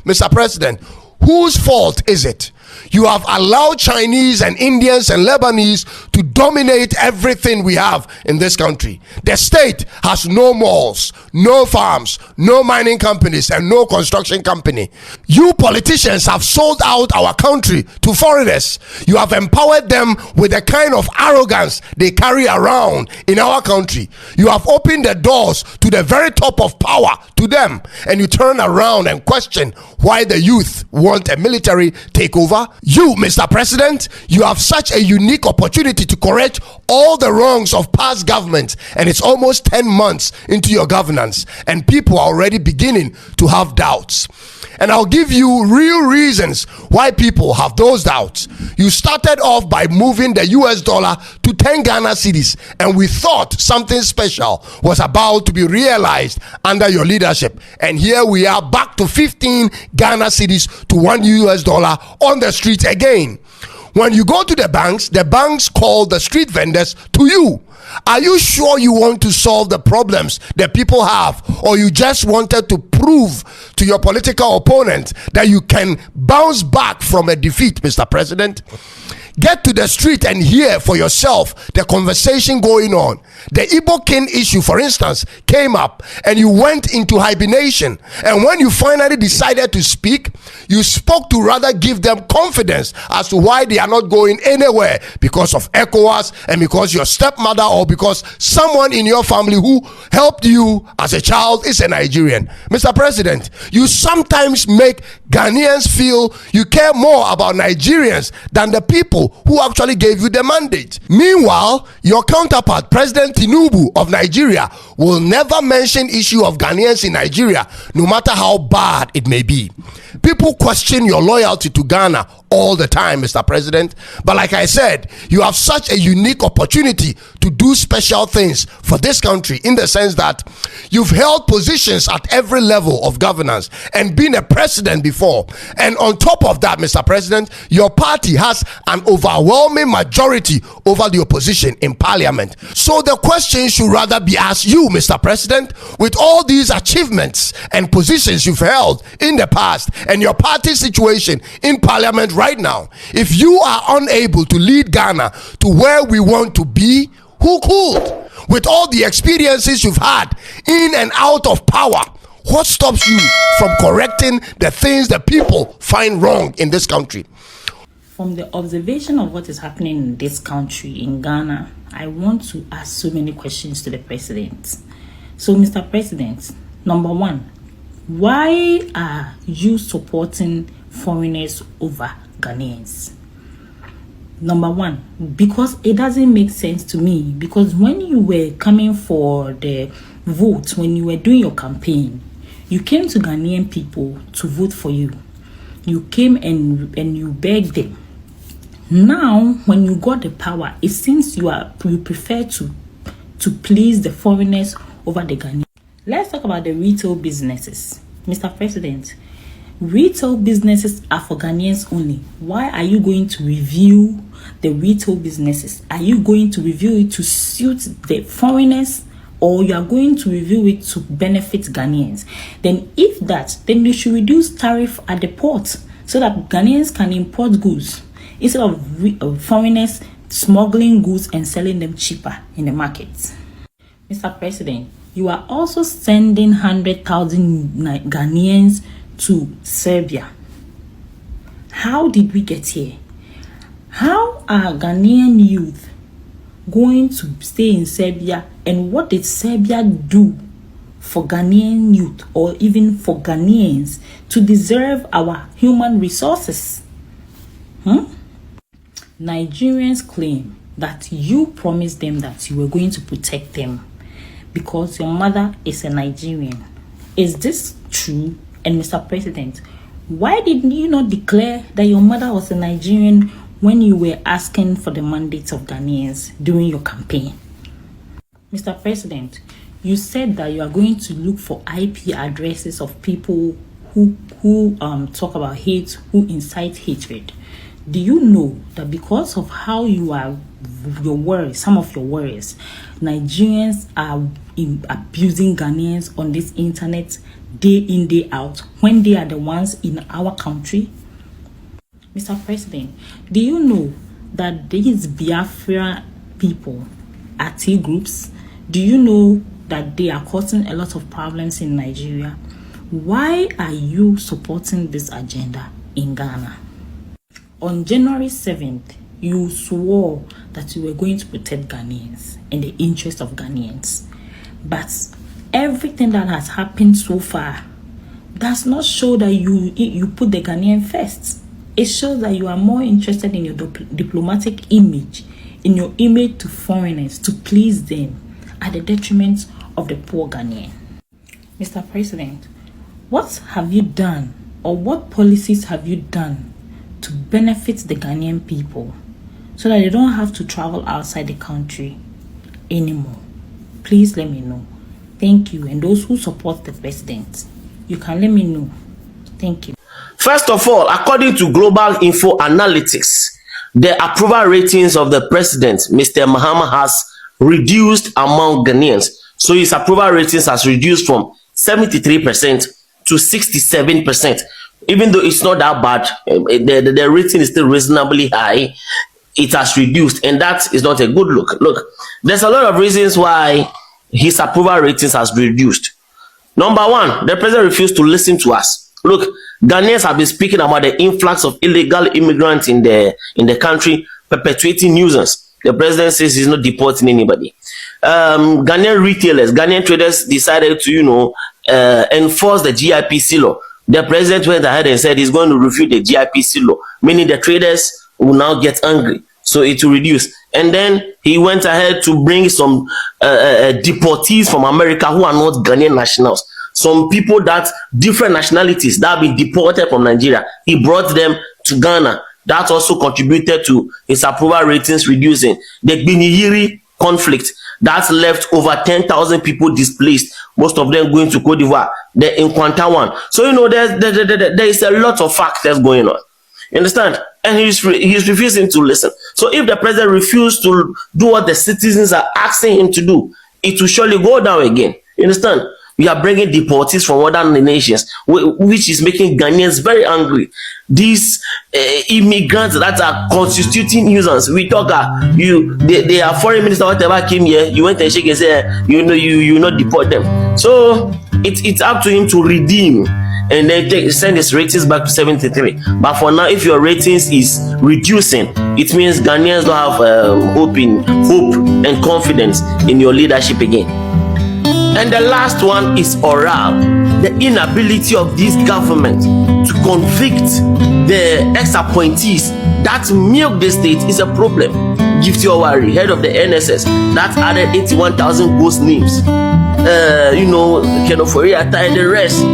Mr. President, whose fault is it? You have allowed Chinese and Indians and Lebanese to dominate everything we have in this country. The state has no malls, no farms, no mining companies, and no construction company. You politicians have sold out our country to foreigners. You have empowered them with the kind of arrogance they carry around in our country. You have opened the doors to the very top of power to them, and you turn around and question why the youth want a military takeover. You, Mr. President, you have such a unique opportunity to correct all the wrongs of past government, and it's almost 10 months into your governance, and people are already beginning to have doubts. And I'll give you real reasons why people have those doubts. You started off by moving the US dollar to 10 Ghana cedis, and we thought something special was about to be realized under your leadership. And here we are back to 15 Ghana cedis to 1 US dollar on the street again. When you go to the banks call the street vendors to you. Are you sure you want to solve the problems that people have, or you just wanted to prove to your political opponent that you can bounce back from a defeat, Mr. President? Get to the street and hear for yourself the conversation going on. The Igbo King issue, for instance, came up and you went into hibernation. And when you finally decided to speak, you spoke to rather give them confidence as to why they are not going anywhere because of ECOWAS and because your stepmother or because someone in your family who helped you as a child is a Nigerian. Mr. President, you sometimes make Ghanaians feel you care more about Nigerians than the people who actually gave you the mandate. Meanwhile, your counterpart, President Tinubu of Nigeria, will never mention issue of Ghanaians in Nigeria, no matter how bad it may be. People question your loyalty to Ghana all the time, Mr. President. But like I said, you have such a unique opportunity to do special things for this country in the sense that you've held positions at every level of governance and been a president before. And on top of that, Mr. President, your party has an overwhelming majority over the opposition in parliament. So the question should rather be asked you, Mr. President, with all these achievements and positions you've held in the past and your party situation in parliament right now, if you are unable to lead Ghana to where we want to be, who could? With all the experiences you've had in and out of power, what stops you from correcting the things that people find wrong in this country? From the observation of what is happening in this country, in Ghana, I want to ask so many questions to the president. So, Mr. President, number one, why are you supporting foreigners over Ghanaians? Number one, because it doesn't make sense to me. Because when you were coming for the vote, when you were doing your campaign, you came to Ghanaian people to vote for you. You came and you begged them. Now, when you got the power, it seems you prefer to please the foreigners over the Ghanaians. Let's talk about the retail businesses. Mr. President, retail businesses are for Ghanaians only. Why are you going to review the retail businesses? Are you going to review it to suit the foreigners, or you are going to review it to benefit Ghanaians? Then if that, then you should reduce tariff at the port so that Ghanaians can import goods instead of foreigners smuggling goods and selling them cheaper in the markets. Mr. President, you are also sending 100,000 Ghanaians to Serbia. How did we get here? How are Ghanaian youth going to stay in Serbia, and what did Serbia do for Ghanaian youth or even for Ghanaians to deserve our human resources? Nigerians claim that you promised them that you were going to protect them because your mother is a Nigerian. Is this true? And Mr. President, why did you not declare that your mother was a Nigerian when you were asking for the mandate of Ghanaians during your campaign? Mr. President, you said that you are going to look for IP addresses of people who talk about hate, who incite hatred. Do you know that because of how you are, your words, some of your words, Nigerians are abusing Ghanaians on this internet, day in, day out, when they are the ones in our country? Mr. President, do you know that these Biafra people are T groups? Do you know that they are causing a lot of problems in Nigeria? Why are you supporting this agenda in Ghana? On January 7th, you swore that you were going to protect Ghanaians and the interest of Ghanaians. But everything that has happened so far does not show that you put the Ghanaian first. It shows that you are more interested in your diplomatic image, in your image to foreigners, to please them, at the detriment of the poor Ghanaian. Mr. President, what have you done, or what policies have you done to benefit the Ghanaian people so that they don't have to travel outside the country anymore? Please let me know. Thank you. And those who support the president, you can let me know. Thank you. First of all, according to Global Info Analytics, the approval ratings of the president, Mr. Mahama, has reduced among Ghanaians. So his approval ratings has reduced from 73% to 67%. Even though it's not that bad, the rating is still reasonably high. It has reduced, and that is not a good look. Look, there's a lot of reasons why his approval ratings has reduced. Number one, the president refused to listen to us. Look, Ghanaians have been speaking about the influx of illegal immigrants in the country, perpetuating nuisance. The president says he's not deporting anybody. Ghanaian retailers, Ghanaian traders decided to, enforce the GIPC law. The president went ahead and said he's going to refute the GIPC law, meaning the traders will now get angry, so it will reduce. And then he went ahead to bring some deportees from America who are not Ghanaian nationals. Some people that different nationalities that have been deported from Nigeria, he brought them to Ghana. That also contributed to his approval ratings reducing. The Biniyiri conflict that left over 10,000 people displaced, most of them going to Cote d'Ivoire, the Nkwanta one. So there is a lot of factors going on. You understand? And he's refusing to listen. So if the president refuses to do what the citizens are asking him to do, it will surely go down again. You understand? We are bringing deportees from other nations, which is making Ghanaians very angry. These immigrants that are constituting nuisance. We talk, they are foreign minister, whatever came here, you went and shake and say, you not deport them. So it's up to him to redeem and then send his ratings back to 73. But for now, if your ratings is reducing, it means Ghanaians don't have hope and confidence in your leadership again. And the last one is oral. The inability of this government to convict the ex-appointees that milk the state is a problem. Gifty Owari, head of the NSS, that added 81,000 ghost names. Kenoforiata and the rest.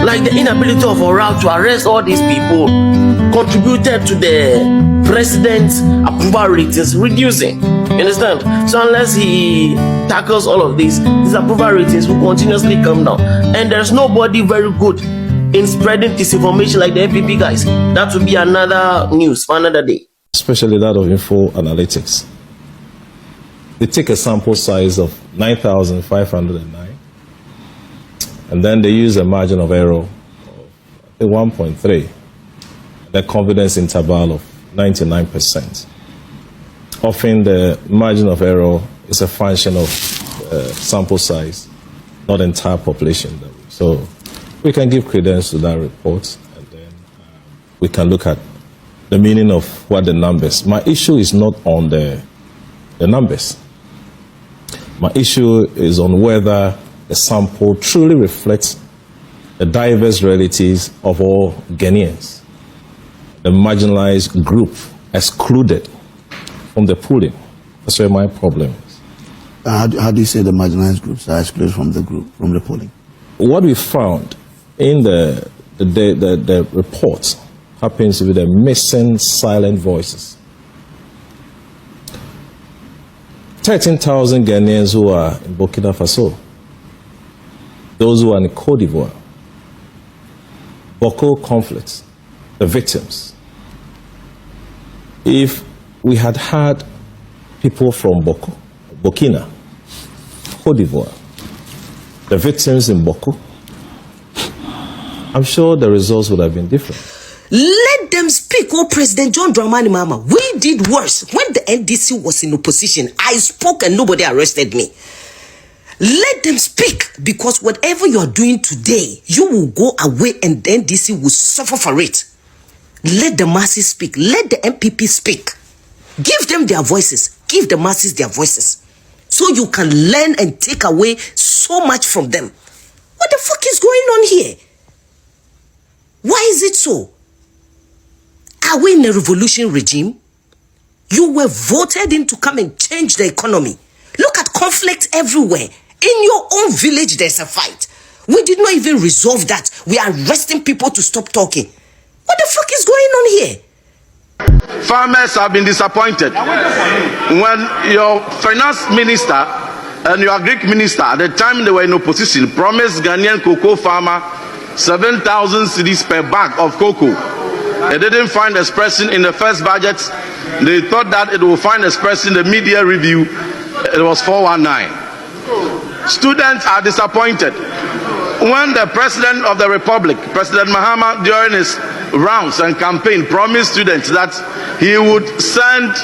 Like the inability of oral to arrest all these people contributed to the president's approval ratings reducing. You understand? So unless he tackles all of this, his approval ratings will continuously come down. And there's nobody very good in spreading disinformation like the NPP guys. That will be another news for another day. Especially that of Info Analytics. They take a sample size of 9,509, and then they use a margin of error of 1.3, the confidence interval of 99%. Often the margin of error is a function of sample size, not entire population. So we can give credence to that report, and then we can look at the meaning of what the numbers. My issue is not on the numbers. My issue is on whether the sample truly reflects the diverse realities of all Ghanaians, the marginalized group excluded from the polling. That's where my problem is. How do you say the marginalized groups are excluded from the polling? What we found in the report happens with the missing silent voices. 13,000 Ghanaians who are in Burkina Faso, those who are in Cote d'Ivoire, Boko conflicts, the victims. If we had had people from Burkina, Cote d'Ivoire, the victims in Boko, I'm sure the results would have been different. Let them speak, oh President John Dramani Mahama. We did worse. When the NDC was in opposition, I spoke and nobody arrested me. Let them speak, because whatever you are doing today, you will go away and the NDC will suffer for it. Let the masses speak. Let the MPP speak. Give them their voices. Give the masses their voices. So you can learn and take away so much from them. What the fuck is going on here? Why is it so? Are we in a revolution regime? You were voted in to come and change the economy. Look at conflict everywhere. In your own village, there's a fight. We did not even resolve that. We are arresting people to stop talking. What the fuck is going on here? Farmers have been disappointed when your finance minister and your Greek minister, at the time they were in opposition, promised Ghanaian cocoa farmer 7,000 cedis per bag of cocoa. It didn't find expression in the first budget. They thought that it will find expression in the media review. It was 419. Students are disappointed when the President of the Republic, President Mahama, during his rounds and campaign, promised students that he would send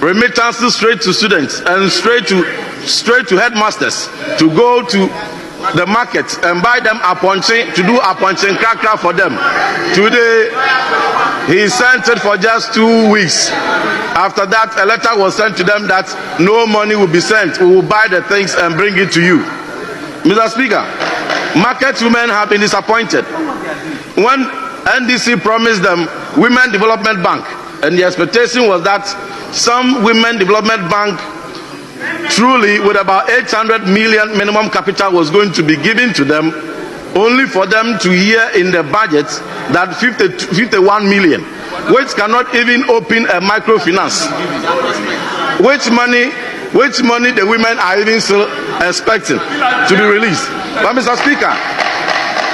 remittances straight to students and straight to headmasters to go to the market and buy them aponche, to do aponche and krakra for them. Today, he sent it for just 2 weeks. After that, a letter was sent to them that no money will be sent. We will buy the things and bring it to you. Mr. Speaker, market women have been disappointed when NDC promised them Women Development Bank, and the expectation was that some Women Development Bank, truly with about 800 million minimum capital, was going to be given to them, only for them to hear in the budget that 51 million, which cannot even open a microfinance. Which money the women are even still expecting to be released. But Mr. Speaker,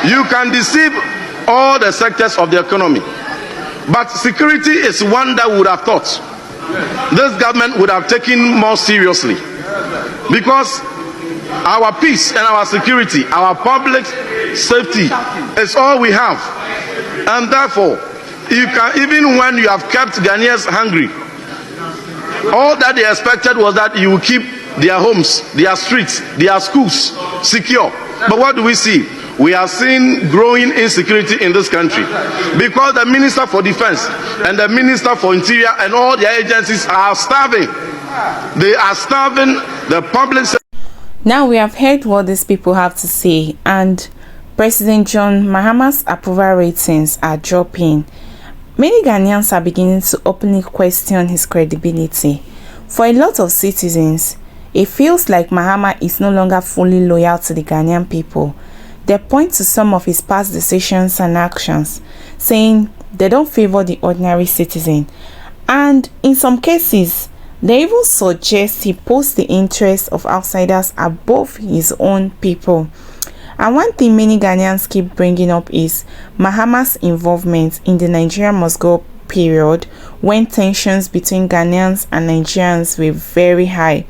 you can deceive all the sectors of the economy, but security is one that would have thought this government would have taken more seriously, because our peace and our security, our public safety is all we have. And therefore, you can, even when you have kept Ghanaians hungry, all that they expected was that you will keep their homes, their streets, their schools secure. But what do we see? We are seeing growing insecurity in this country, because the Minister for Defense and the Minister for Interior and all their agencies are starving. They are starving the public. Now we have heard what these people have to say, and President John Mahama's approval ratings are dropping. Many Ghanaians are beginning to openly question his credibility. For a lot of citizens, it feels like Mahama is no longer fully loyal to the Ghanaian people. They point to some of his past decisions and actions, saying they don't favor the ordinary citizen. And in some cases, they even suggest he puts the interests of outsiders above his own people. And one thing many Ghanaians keep bringing up is Mahama's involvement in the Nigeria Must Go period, when tensions between Ghanaians and Nigerians were very high.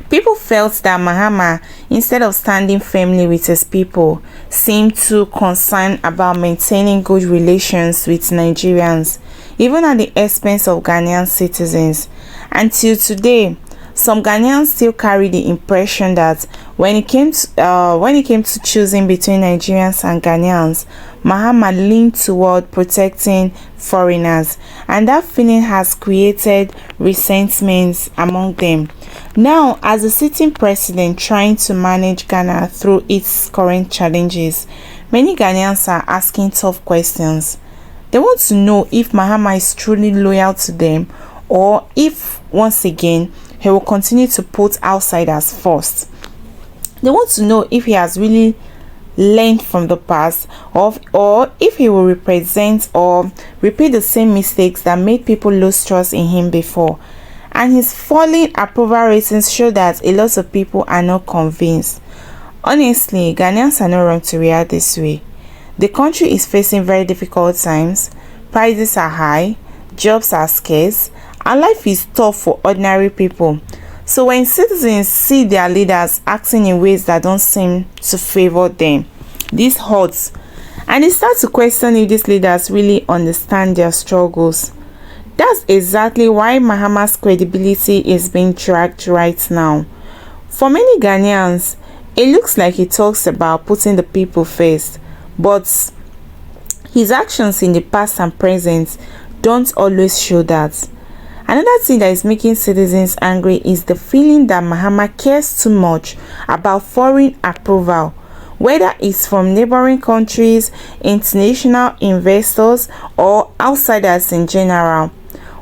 People felt that Mahama, instead of standing firmly with his people, seemed too concerned about maintaining good relations with Nigerians, even at the expense of Ghanaian citizens. Until today, some Ghanaians still carry the impression that when it came to choosing between Nigerians and Ghanaians, Mahama leaned toward protecting foreigners, and that feeling has created resentments among them. Now, as the sitting president trying to manage Ghana through its current challenges, many Ghanaians are asking tough questions. They want to know if Mahama is truly loyal to them, or if, once again, he will continue to put outsiders first. They want to know if he has really learned from the past, or if he will represent or repeat the same mistakes that made people lose trust in him before. And his falling approval ratings show that a lot of people are not convinced. Honestly, Ghanaians are not wrong to react this way. The country is facing very difficult times. Prices are high, jobs are scarce, and life is tough for ordinary people. So when citizens see their leaders acting in ways that don't seem to favor them, This hurts, and they start to question if these leaders really understand their struggles. That's exactly why Mahama's credibility is being dragged right now. For many Ghanaians, it looks like he talks about putting the people first, but his actions in the past and present don't always show that. Another thing that is making citizens angry is the feeling that Mahama cares too much about foreign approval, whether it's from neighboring countries, international investors, or outsiders in general.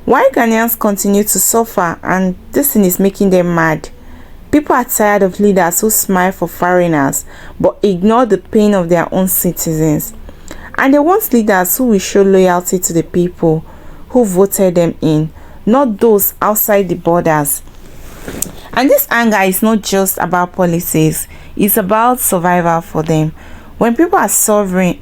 Why Ghanaians continue to suffer, and this thing is making them mad. People are tired of leaders who smile for foreigners but ignore the pain of their own citizens. And they want leaders who will show loyalty to the people who voted them in, not those outside the borders. And this anger is not just about policies, it's about survival for them. When people are suffering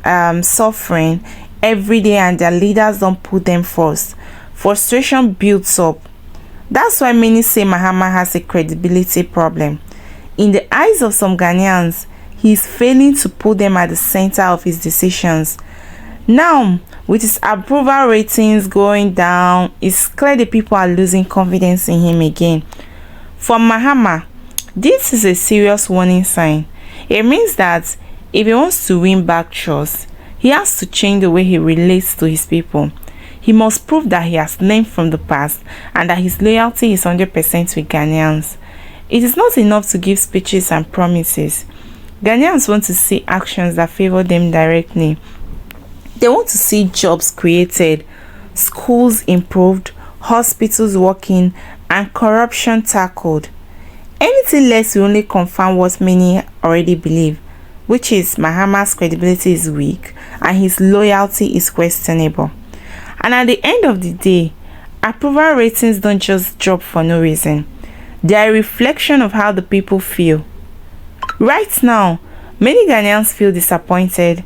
every day and their leaders don't put them first, frustration builds up. That's why many say Mahama has a credibility problem. In the eyes of some Ghanaians, he is failing to put them at the center of his decisions. Now, with his approval ratings going down, it's clear the people are losing confidence in him again. For Mahama, this is a serious warning sign. It means that if he wants to win back trust, he has to change the way he relates to his people. He must prove that he has learned from the past and that his loyalty is 100% with Ghanaians. It is not enough to give speeches and promises. Ghanaians want to see actions that favor them directly. They want to see jobs created, schools improved, hospitals working, and corruption tackled. Anything less will only confirm what many already believe, which is Mahama's credibility is weak and his loyalty is questionable. And at the end of the day, approval ratings don't just drop for no reason. They are a reflection of how the people feel. Right now, many Ghanaians feel disappointed,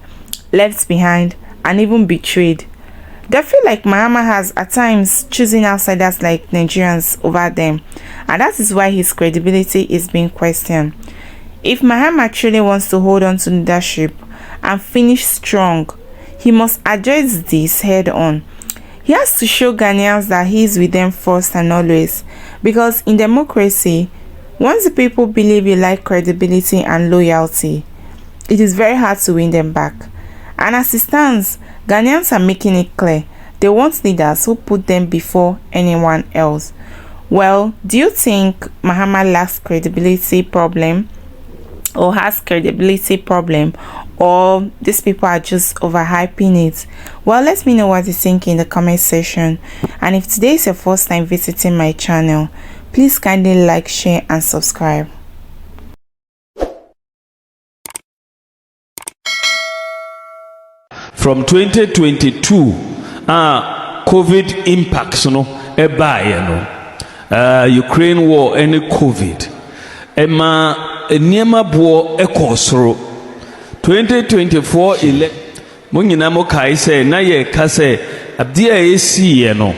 left behind, and even betrayed. They feel like Mahama has at times choosing outsiders like Nigerians over them, and that is why his credibility is being questioned. If Mahama truly wants to hold on to leadership and finish strong, he must address this head on. He has to show Ghanaians that he is with them first and always, because in democracy, once the people believe you like credibility and loyalty, it is very hard to win them back. And as it stands, Ghanaians are making it clear they want leaders who put them before anyone else. Well, do you think Mahama lacks credibility problem, or has credibility problem, or these people are just overhyping it? Well, let me know what you think in the comment section. And if today is your first time visiting my channel, please kindly like, share, and subscribe. From 2022, COVID impacts Ukraine war and COVID. Niema bo ekosro 2024 munyina mo kai se na ye ka se abdi a esi ye no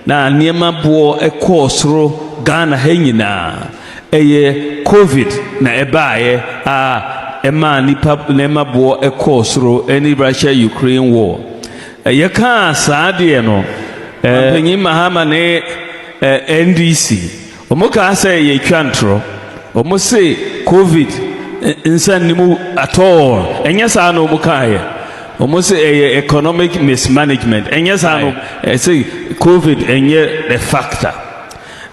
na niema bo ekosro Ghana ha nyina eye COVID na ebaaye ema nipa niema bo ekosro eni Russia Ukraine war ye ka saade no penyi Mahama ne NDC omoka se ye twantro omo say COVID insan nimu at all enya sa no mukaye omo say economic mismanagement enya sa no say COVID enye the factor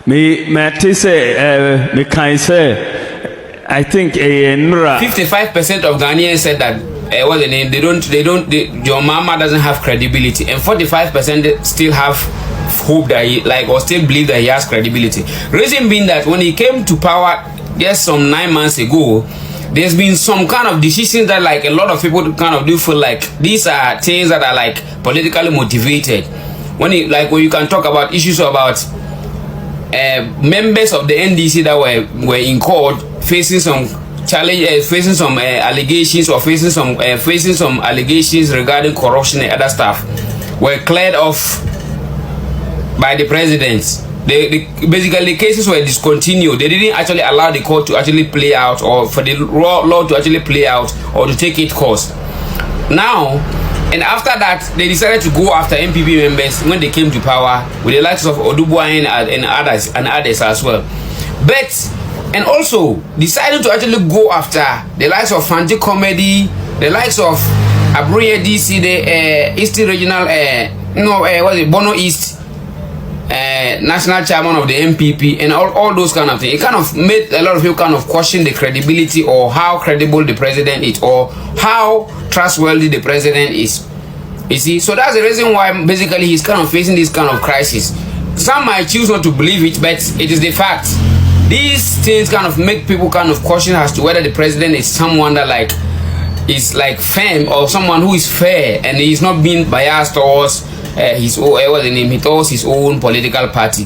me say me can say I think 55% of Ghanaians said that what the name your mama doesn't have credibility, and 45% still have hope that he or still believe that he has credibility. Reason being that when he came to power just some 9 months ago, there's been some kind of decisions that a lot of people kind of do feel like these are things that are politically motivated. When you can talk about issues about members of the NDC that were in court facing some challenge, facing some allegations, or facing some allegations regarding corruption and other stuff, were cleared off by the president. basically the cases were discontinued. They didn't actually allow the court to actually play out, or for the law to actually play out, or to take its course. Now, and after that, they decided to go after MPP members when they came to power, with the likes of Odubuain and others as well. But, and also deciding to actually go after the likes of Fanti Comedy, the likes of Abuya DC, the East Regional, Bono East national chairman of the MPP, and all those kind of things. It kind of made a lot of people kind of question the credibility, or how credible the president is, or how trustworthy the president is. You see, so that's the reason why basically he's kind of facing this kind of crisis. Some might choose not to believe it, but it is the fact. These things kind of make people kind of question as to whether the president is someone that is firm, or someone who is fair and he's not being biased towards his own political party.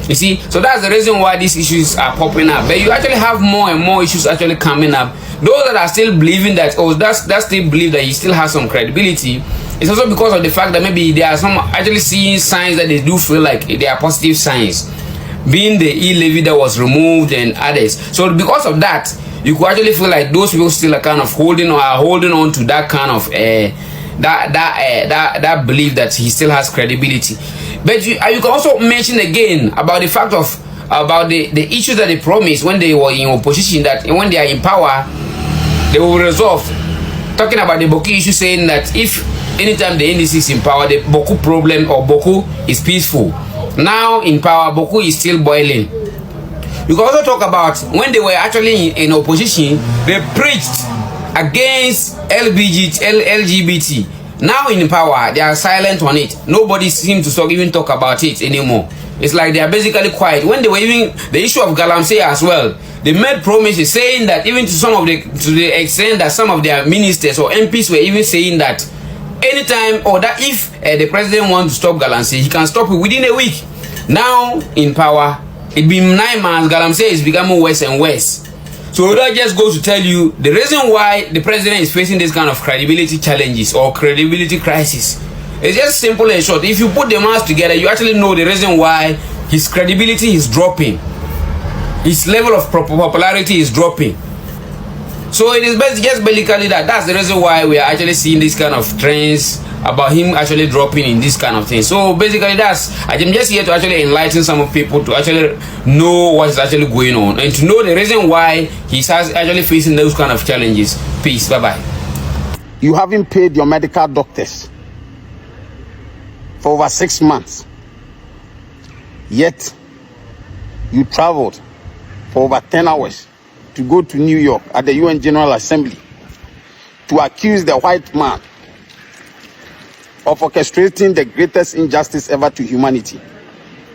You see, so that's the reason why these issues are popping up. But you actually have more and more issues actually coming up. Those that are still believing that, that still believe that he still has some credibility, it's also because of the fact that maybe there are some actually seeing signs that they do feel like they are positive signs, being the e-levy that was removed and others. So because of that, you could actually feel like those people still are kind of holding on to that kind of that belief that he still has credibility. But you can also mention again about the fact of about the issues that they promised when they were in opposition, that when they are in power they will resolve. Talking about the Boku issue, saying that if anytime the NDC is in power, the Boku problem or Boku is peaceful. Now in power, Boku is still boiling. You can also talk about when they were actually in opposition, they preached against LGBT. Now in power, they are silent on it. Nobody seems to even talk about it anymore. It's like they are basically quiet. When they were even the issue of Galamsey as well, they made promises saying that even to the extent that some of their ministers or MPs were even saying that anytime, or that if the president wants to stop Galamsey, he can stop it within a week. Now in power, it's been 9 months. Galamsey is becoming worse and worse. So that just goes to tell you the reason why the president is facing this kind of credibility challenges or credibility crisis. It's just simple and short. If you put the mass together, you actually know the reason why his credibility is dropping. His level of popularity is dropping. So it is just basically that's the reason why we are actually seeing this kind of trends about him actually dropping in this kind of thing. So basically I'm just here to actually enlighten some of people to actually know what is actually going on and to know the reason why he's actually facing those kind of challenges. Peace. Bye-bye. You haven't paid your medical doctors for over 6 months. Yet you traveled for over 10 hours to go to New York at the UN General Assembly to accuse the white man of orchestrating the greatest injustice ever to humanity,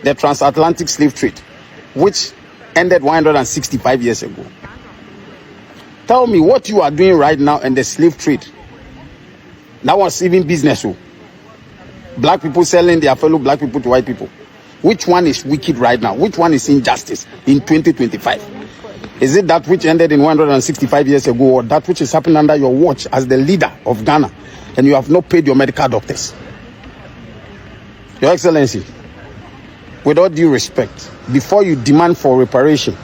the transatlantic slave trade, which ended 165 years ago. Tell me what you are doing right now in the slave trade. That was even business. Black people selling their fellow black people to white people. Which one is wicked right now? Which one is injustice in 2025? Is it that which ended in 165 years ago, or that which is happening under your watch as the leader of Ghana, and you have not paid your medical doctors? Your Excellency, with all due respect, before you demand for reparations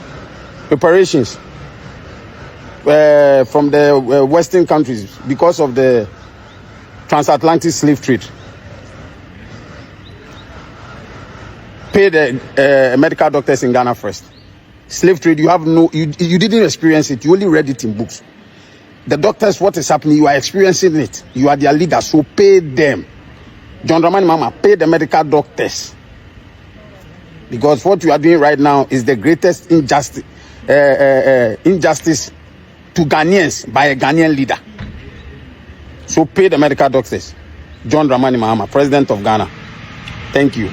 from the Western countries because of the transatlantic slave trade, pay the medical doctors in Ghana first. Slave trade, you didn't experience it. You only read it in books. The doctors, what is happening, you are experiencing it. You are their leader, so pay them. John Dramani Mahama, pay the medical doctors. Because what you are doing right now is the greatest injustice to Ghanaians by a Ghanaian leader. So pay the medical doctors. John Dramani Mahama, President of Ghana. Thank you.